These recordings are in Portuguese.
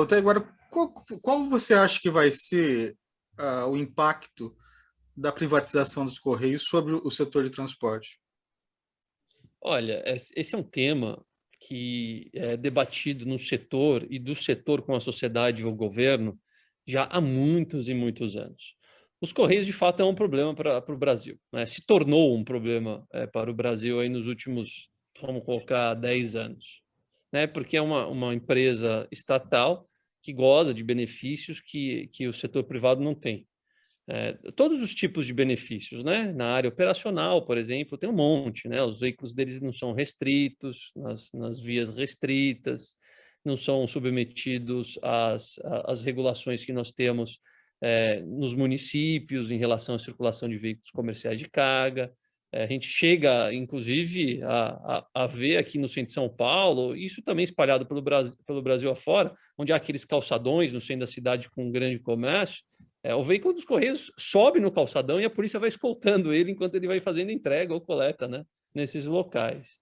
pergunta. Agora, qual você acha que vai ser o impacto da privatização dos Correios sobre o setor de transporte? Olha, esse é um tema que é debatido no setor e do setor com a sociedade e o governo já há muitos e muitos anos. Os Correios, de fato, é um problema para o Brasil, né? Se tornou um problema para o Brasil aí nos últimos, vamos colocar, 10 anos, né? Porque é uma empresa estatal que goza de benefícios que o setor privado não tem. Todos os tipos de benefícios, né? Na área operacional, por exemplo, tem um monte, né? Os veículos deles não são restritos, nas vias restritas, não são submetidos às regulações que nós temos nos municípios em relação à circulação de veículos comerciais de carga. A gente chega, inclusive, a ver aqui no centro de São Paulo, isso também espalhado pelo Brasil afora, onde há aqueles calçadões no centro da cidade com um grande comércio. O veículo dos Correios sobe no calçadão e a polícia vai escoltando ele enquanto ele vai fazendo entrega ou coleta, né, nesses locais.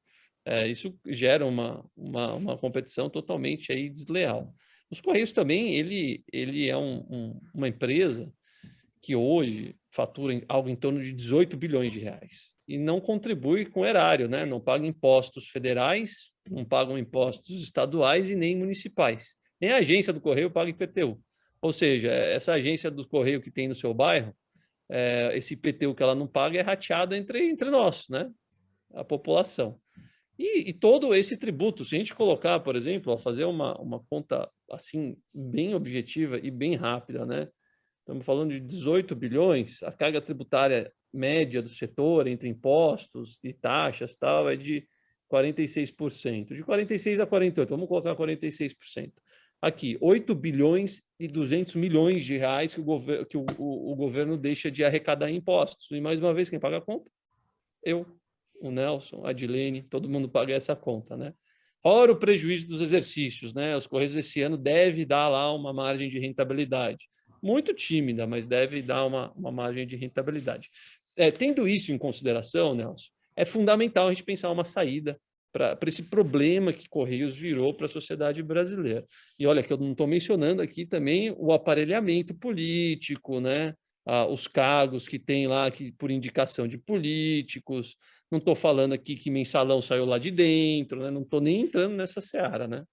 Isso gera uma competição totalmente aí desleal. Os Correios também, ele é uma empresa que hoje fatura algo em torno de 18 bilhões de reais e não contribui com o erário, né? Não paga impostos federais, não pagam impostos estaduais e nem municipais. Nem a agência do Correio paga IPTU. Ou seja, essa agência do Correio que tem no seu bairro, esse IPTU que ela não paga é rateado entre nós, né? A população. E todo esse tributo, se a gente colocar, por exemplo, fazer uma conta assim bem objetiva e bem rápida, né? Estamos falando de 18 bilhões, a carga tributária média do setor, entre impostos e taxas, tal, é de 46%. De 46% a 48%, vamos colocar 46%. Aqui, 8 bilhões e 200 milhões de reais que o governo deixa de arrecadar em impostos. E, mais uma vez, quem paga a conta? Eu, o Nelson, a Adilene, todo mundo paga essa conta, né? Ora, o prejuízo dos exercícios, né? Os Correios esse ano deve dar lá uma margem de rentabilidade. Muito tímida, mas deve dar uma margem de rentabilidade. Tendo isso em consideração, Nelson, é fundamental a gente pensar uma saída para esse problema que Correios virou para a sociedade brasileira. E olha que eu não estou mencionando aqui também o aparelhamento político, né? Os cargos que tem lá por indicação de políticos. Não estou falando aqui que mensalão saiu lá de dentro, né? Não estou nem entrando nessa seara, né?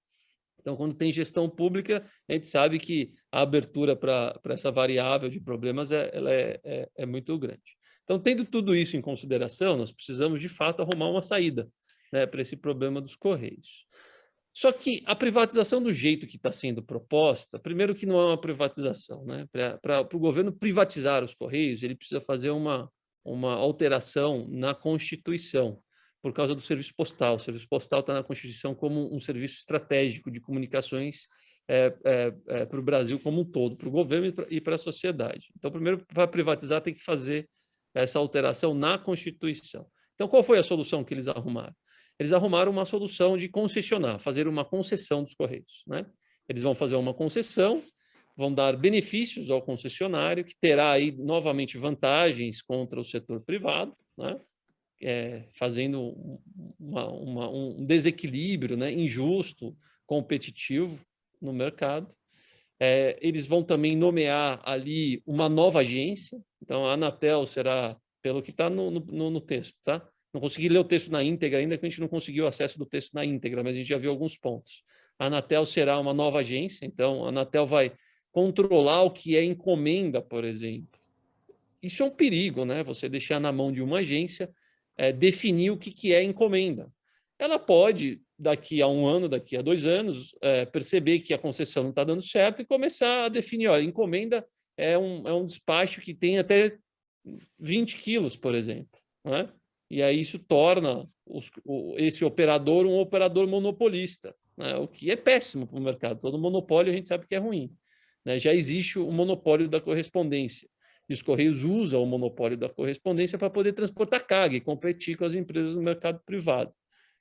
Então, quando tem gestão pública, a gente sabe que a abertura para essa variável de problemas ela é muito grande. Então, tendo tudo isso em consideração, nós precisamos, de fato, arrumar uma saída, né, para esse problema dos Correios. Só que a privatização do jeito que está sendo proposta, primeiro que não é uma privatização, né? Para o governo privatizar os Correios, ele precisa fazer uma alteração na Constituição, por causa do serviço postal. O serviço postal está na Constituição como um serviço estratégico de comunicações para o Brasil como um todo, para o governo e para a sociedade. Então, primeiro, para privatizar, tem que fazer essa alteração na Constituição. Então, qual foi a solução que eles arrumaram? Eles arrumaram uma solução de concessionar, fazer uma concessão dos Correios, né? Eles vão fazer uma concessão, vão dar benefícios ao concessionário, que terá aí novamente vantagens contra o setor privado, né? Fazendo um desequilíbrio, né, injusto, competitivo no mercado. Eles vão também nomear ali uma nova agência. Então, a Anatel será, pelo que está no texto, tá? Não consegui ler o texto na íntegra ainda, que a gente não conseguiu acesso do texto na íntegra, mas a gente já viu alguns pontos. A Anatel será uma nova agência, então a Anatel vai controlar o que é encomenda, por exemplo. Isso é um perigo, né? Você deixar na mão de uma agência definir o que é encomenda. Ela pode, daqui a um ano, daqui a 2 anos, perceber que a concessão não está dando certo e começar a definir, olha, encomenda é um despacho que tem até 20 quilos, por exemplo, né? E aí isso torna esse operador um operador monopolista, né? O que é péssimo para o mercado. Todo monopólio a gente sabe que é ruim, né? Já existe o monopólio da correspondência. E os Correios usam o monopólio da correspondência para poder transportar carga e competir com as empresas no mercado privado.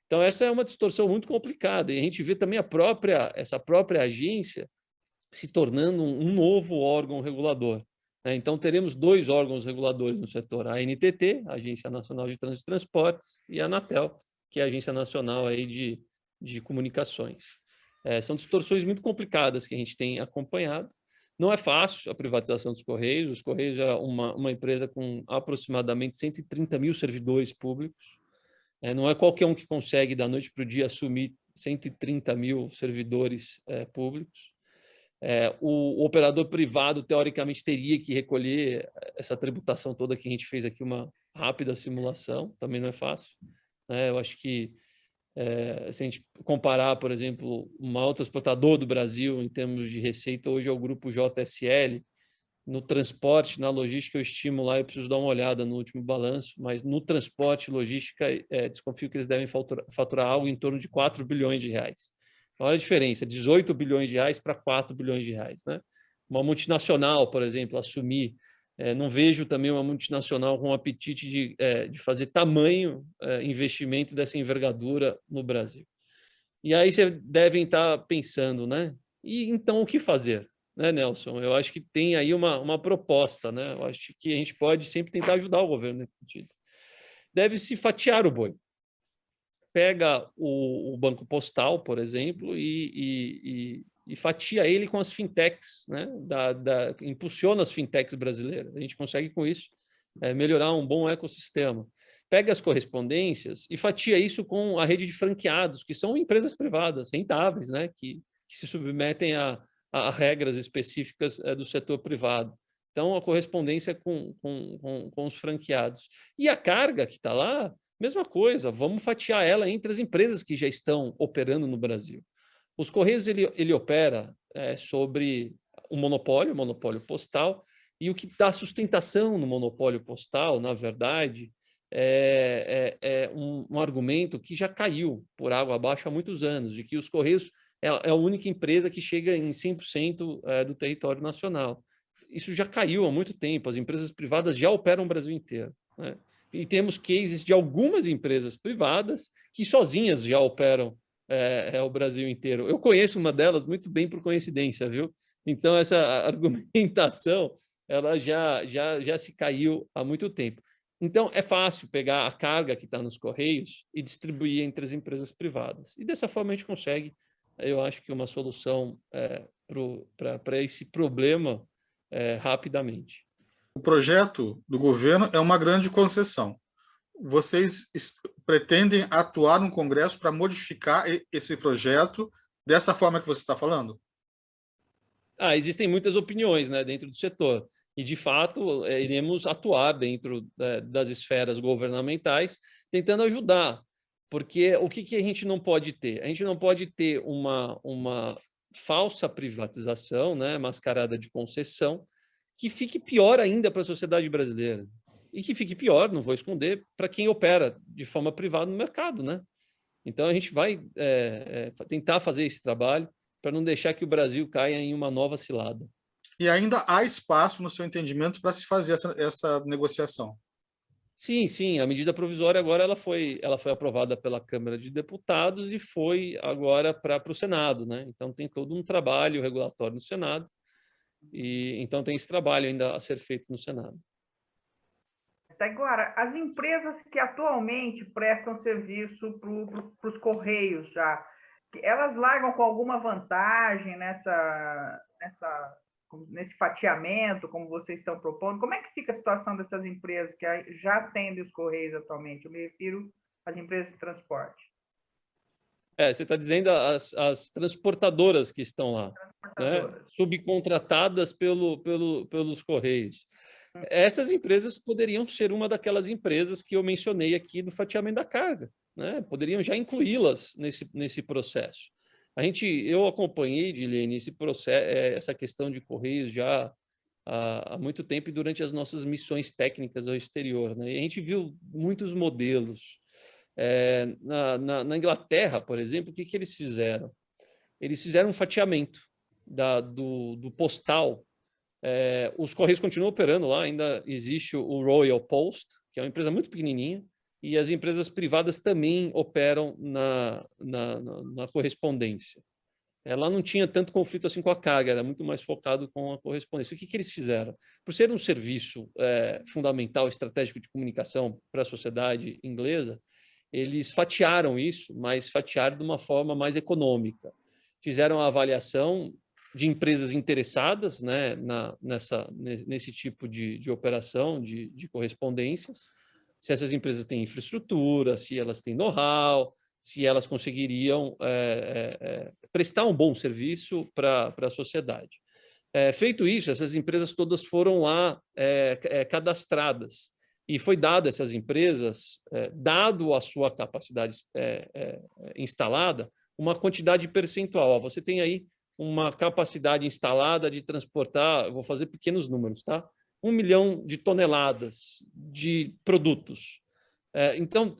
Então, essa é uma distorção muito complicada. E a gente vê também essa própria agência se tornando um novo órgão regulador. Então, teremos 2 órgãos reguladores no setor, a ANTT, a Agência Nacional de Trânsito e Transportes, e a Anatel, que é a Agência Nacional aí de Comunicações. São distorções muito complicadas que a gente tem acompanhado. Não é fácil a privatização dos Correios. Os Correios é uma empresa com aproximadamente 130 mil servidores públicos. Não é qualquer um que consegue, da noite para o dia, assumir 130 mil servidores públicos. O operador privado, teoricamente, teria que recolher essa tributação toda que a gente fez aqui, uma rápida simulação, também não é fácil. Eu acho que, se a gente comparar, por exemplo, o maior transportador do Brasil em termos de receita, hoje é o grupo JSL. No transporte, na logística, eu estimo lá, eu preciso dar uma olhada no último balanço, mas no transporte e logística, desconfio que eles devem faturar algo em torno de 4 bilhões de reais. Olha a diferença, 18 bilhões de reais para 4 bilhões de reais. Né? Uma multinacional, por exemplo, assumir, não vejo também uma multinacional com apetite de fazer tamanho investimento dessa envergadura no Brasil. E aí vocês devem estar pensando, né? E então o que fazer? Né, Nelson? Eu acho que tem aí uma proposta, né? Eu acho que a gente pode sempre tentar ajudar o governo nesse sentido. Deve-se fatiar o boi. Pega o Banco Postal, por exemplo, e fatia ele com as fintechs, né? Impulsiona as fintechs brasileiras. A gente consegue, com isso, melhorar um bom ecossistema. Pega as correspondências e fatia isso com a rede de franqueados, que são empresas privadas, rentáveis, né? Que se submetem a regras específicas do setor privado. Então, a correspondência com os franqueados. E a carga que está lá, mesma coisa, vamos fatiar ela entre as empresas que já estão operando no Brasil. Os Correios, ele opera sobre o monopólio postal, e o que dá sustentação no monopólio postal, na verdade, é um argumento que já caiu por água abaixo há muitos anos, de que os Correios é a única empresa que chega em 100% do território nacional. Isso já caiu há muito tempo, as empresas privadas já operam o Brasil inteiro. Né? E temos cases de algumas empresas privadas que sozinhas já operam o Brasil inteiro. Eu conheço uma delas muito bem por coincidência, viu? Então, essa argumentação ela já se caiu há muito tempo. Então, é fácil pegar a carga que está nos Correios e distribuir entre as empresas privadas. E dessa forma a gente consegue, eu acho que uma solução para esse problema rapidamente. O projeto do governo é uma grande concessão. Vocês pretendem atuar no Congresso para modificar esse projeto dessa forma que você está falando? Existem muitas opiniões, né, dentro do setor. E, de fato, iremos atuar dentro das esferas governamentais, tentando ajudar. Porque o que a gente não pode ter? A gente não pode ter uma falsa privatização, né, mascarada de concessão, que fique pior ainda para a sociedade brasileira. E que fique pior, não vou esconder, para quem opera de forma privada no mercado. Né? Então, a gente vai tentar fazer esse trabalho para não deixar que o Brasil caia em uma nova cilada. E ainda há espaço, no seu entendimento, para se fazer essa negociação? Sim. A medida provisória agora ela foi aprovada pela Câmara de Deputados e foi agora para o Senado. Né? Então, tem todo um trabalho regulatório no Senado. Então, tem esse trabalho ainda a ser feito no Senado. Agora, as empresas que atualmente prestam serviço para os Correios já, elas largam com alguma vantagem nesse fatiamento, como vocês estão propondo? Como é que fica a situação dessas empresas que já atendem os Correios atualmente? Eu me refiro às empresas de transporte. Você está dizendo as transportadoras que estão lá, né? Subcontratadas pelos Correios. Essas empresas poderiam ser uma daquelas empresas que eu mencionei aqui do fatiamento da carga. Né? Poderiam já incluí-las nesse processo. Eu acompanhei, Dilene, esse processo, essa questão de Correios já há muito tempo e durante as nossas missões técnicas ao exterior. Né? E a gente viu muitos modelos. Na Inglaterra, por exemplo, o que eles fizeram? Eles fizeram um fatiamento do postal. Os Correios continuam operando lá, ainda existe o Royal Post, que é uma empresa muito pequenininha, e as empresas privadas também operam na correspondência. Lá não tinha tanto conflito assim com a carga, era muito mais focado com a correspondência. O que eles fizeram? Por ser um serviço fundamental, estratégico de comunicação para a sociedade inglesa, eles fatiaram isso, mas fatiaram de uma forma mais econômica. fizeram a avaliação de empresas interessadas, né, nesse tipo de operação de correspondências, se essas empresas têm infraestrutura, se elas têm know-how, se elas conseguiriam prestar um bom serviço para a sociedade. Feito isso, essas empresas todas foram lá cadastradas e foi dado a essas empresas, dado a sua capacidade instalada, uma quantidade percentual. Você tem aí uma capacidade instalada de transportar, eu vou fazer pequenos números, tá? 1 milhão de toneladas de produtos. Então,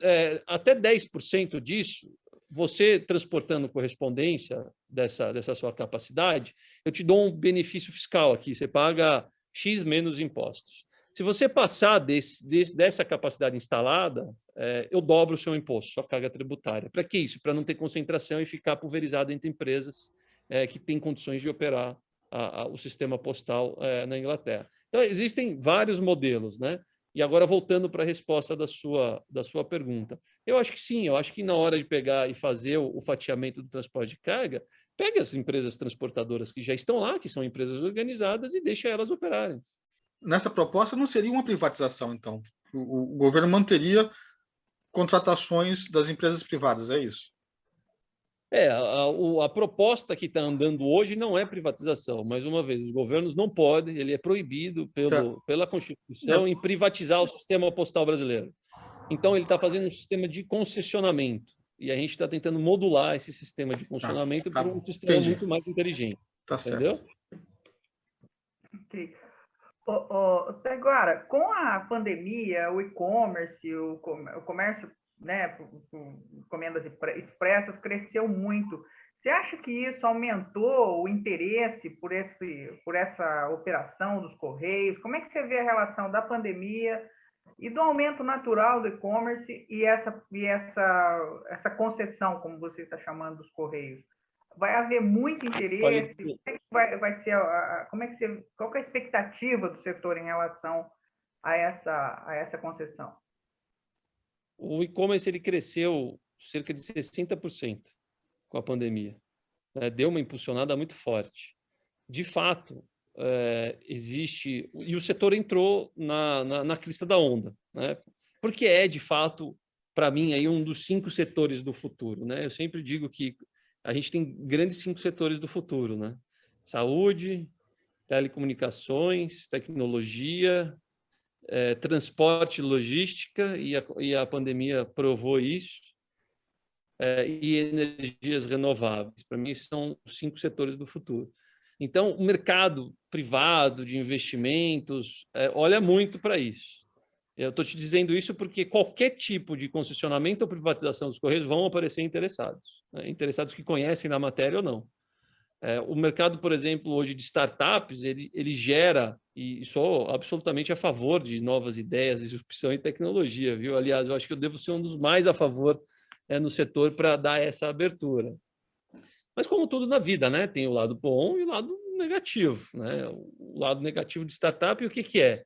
até 10% disso, você transportando correspondência dessa sua capacidade, eu te dou um benefício fiscal aqui, você paga X menos impostos. Se você passar dessa capacidade instalada, eu dobro o seu imposto, sua carga tributária. Para que isso? Para não ter concentração e ficar pulverizado entre empresas que têm condições de operar o sistema postal na Inglaterra. Então, existem vários modelos, né? E agora, voltando para a resposta da sua pergunta. Eu acho que sim, eu acho que na hora de pegar e fazer o fatiamento do transporte de carga, pega as empresas transportadoras que já estão lá, que são empresas organizadas, e deixa elas operarem. Nessa proposta não seria uma privatização, então. O governo manteria contratações das empresas privadas, é isso? A proposta que está andando hoje não é privatização. Mais uma vez, os governos não podem, ele é proibido pela Constituição em privatizar o sistema postal brasileiro. Então, ele está fazendo um sistema de concessionamento. E a gente está tentando modular esse sistema de concessionamento para um sistema muito mais inteligente. Tá entendeu? certo. Ok. Agora, com a pandemia, o e-commerce, o comércio, né, encomendas expressas cresceu muito. Você acha que isso aumentou o interesse por essa operação dos Correios? Como é que você vê a relação da pandemia e do aumento natural do e-commerce e essa concessão, como você está chamando, dos Correios? Vai haver muito interesse? Como é que vai ser qual que é a expectativa do setor em relação a essa concessão? O e-commerce ele cresceu cerca de 60% com a pandemia. Deu uma impulsionada muito forte. De fato, existe... E o setor entrou na crista da onda, né? Porque de fato, para mim, aí um dos 5 setores do futuro, né? Eu sempre digo que a gente tem grandes 5 setores do futuro, né? Saúde, telecomunicações, tecnologia, transporte, logística, e a pandemia provou isso, e energias renováveis. Para mim, esses são os 5 setores do futuro. Então, o mercado privado de investimentos olha muito para isso. Eu estou te dizendo isso porque qualquer tipo de concessionamento ou privatização dos Correios vão aparecer interessados, né? Interessados que conhecem da matéria ou não. O mercado, por exemplo, hoje de startups, ele gera, e sou absolutamente a favor de novas ideias, disrupção e tecnologia, viu? Aliás, eu acho que eu devo ser um dos mais a favor no setor para dar essa abertura. Mas, como tudo na vida, né? Tem o lado bom e o lado negativo, né? O lado negativo de startup, o que é?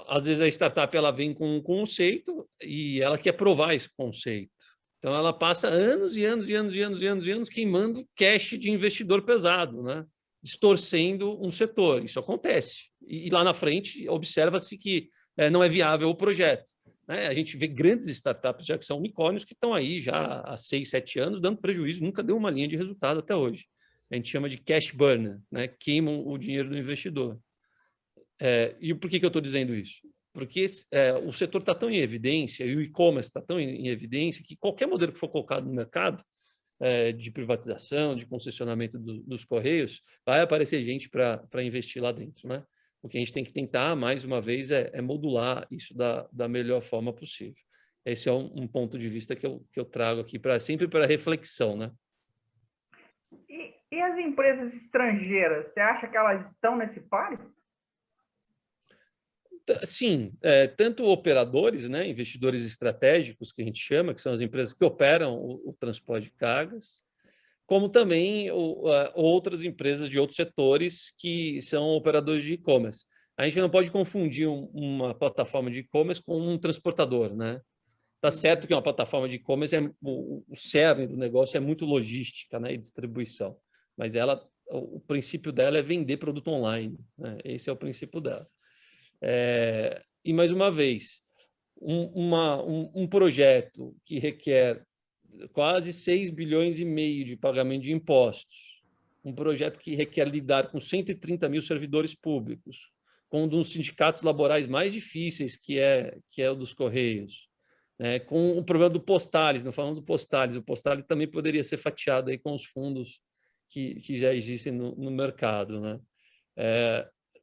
Às vezes a startup ela vem com um conceito e ela quer provar esse conceito. Então, ela passa anos e anos e anos e anos e anos e anos queimando cash de investidor pesado, né? Distorcendo um setor. Isso acontece. E lá na frente, observa-se que não é viável o projeto, né? A gente vê grandes startups já que são unicórnios que estão aí já há 6, 7 anos dando prejuízo, nunca deu uma linha de resultado até hoje. A gente chama de cash burner, né? Queimam o dinheiro do investidor. E por que eu estou dizendo isso? Porque o setor está tão em evidência e o e-commerce está tão em evidência que qualquer modelo que for colocado no mercado de privatização, de concessionamento dos Correios, vai aparecer gente para investir lá dentro, né? O que a gente tem que tentar, mais uma vez, é modular isso da melhor forma possível. Esse é um ponto de vista que eu trago aqui sempre para reflexão, né? E as empresas estrangeiras, você acha que elas estão nesse páreo? Sim, tanto operadores, né, investidores estratégicos, que a gente chama, que são as empresas que operam o transporte de cargas, como também outras empresas de outros setores que são operadores de e-commerce. A gente não pode confundir uma plataforma de e-commerce com um transportador, né? Tá certo que uma plataforma de e-commerce, o cerne do negócio é muito logística, né, e distribuição, mas o princípio dela é vender produto online, né? Esse é o princípio dela. E, mais uma vez, um projeto que requer quase 6 bilhões e meio de pagamento de impostos, um projeto que requer lidar com 130 mil servidores públicos, com um dos sindicatos laborais mais difíceis, que é o dos Correios, né? Com o problema do Postales, não falando do Postales, o Postales também poderia ser fatiado aí com os fundos que já existem no mercado, né?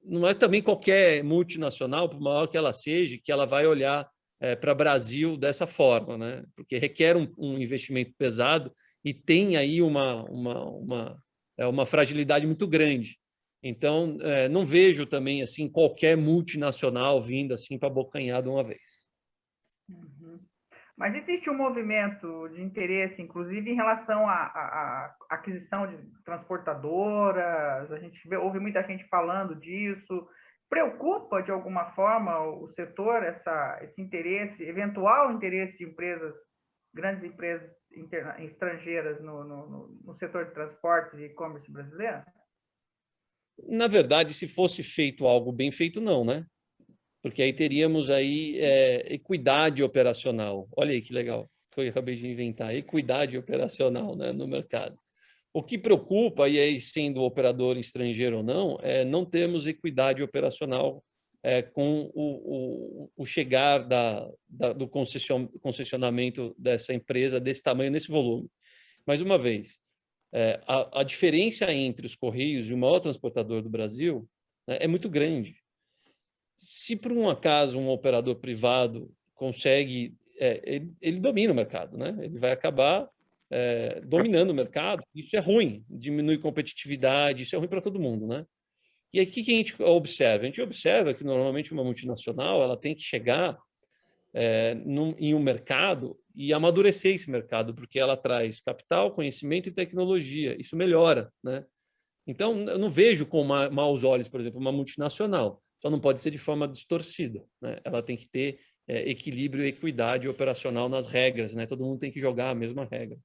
Não é também qualquer multinacional, por maior que ela seja, que ela vai olhar para o Brasil dessa forma, né? Porque requer um investimento pesado e tem aí uma fragilidade muito grande. Então, não vejo também assim qualquer multinacional vindo assim para abocanhar de uma vez. Uhum. Mas existe um movimento de interesse, inclusive em relação à aquisição de transportadoras, ouve muita gente falando disso. Preocupa, de alguma forma, o setor, esse interesse, eventual interesse de grandes empresas estrangeiras no setor de transportes e e-commerce brasileiro? Na verdade, se fosse feito algo bem feito, não, né? Porque aí teríamos aí equidade operacional. Olha aí que legal, que eu acabei de inventar, equidade operacional, né, no mercado. O que preocupa, e aí sendo operador estrangeiro ou não, não temos equidade operacional com o chegar do concessionamento dessa empresa desse tamanho, nesse volume. Mais uma vez, a diferença entre os Correios e o maior transportador do Brasil, né, é muito grande. Se por um acaso um operador privado consegue, ele domina o mercado, né? Ele vai acabar dominando o mercado. Isso é ruim, diminui competitividade, isso é ruim para todo mundo, né? E aí o que a gente observa? A gente observa que normalmente uma multinacional ela tem que chegar em um mercado e amadurecer esse mercado, porque ela traz capital, conhecimento e tecnologia. Isso melhora, né? Então, eu não vejo com maus olhos, por exemplo, uma multinacional. Só não pode ser de forma distorcida, né? Ela tem que ter equilíbrio e equidade operacional nas regras, né? Todo mundo tem que jogar a mesma regra.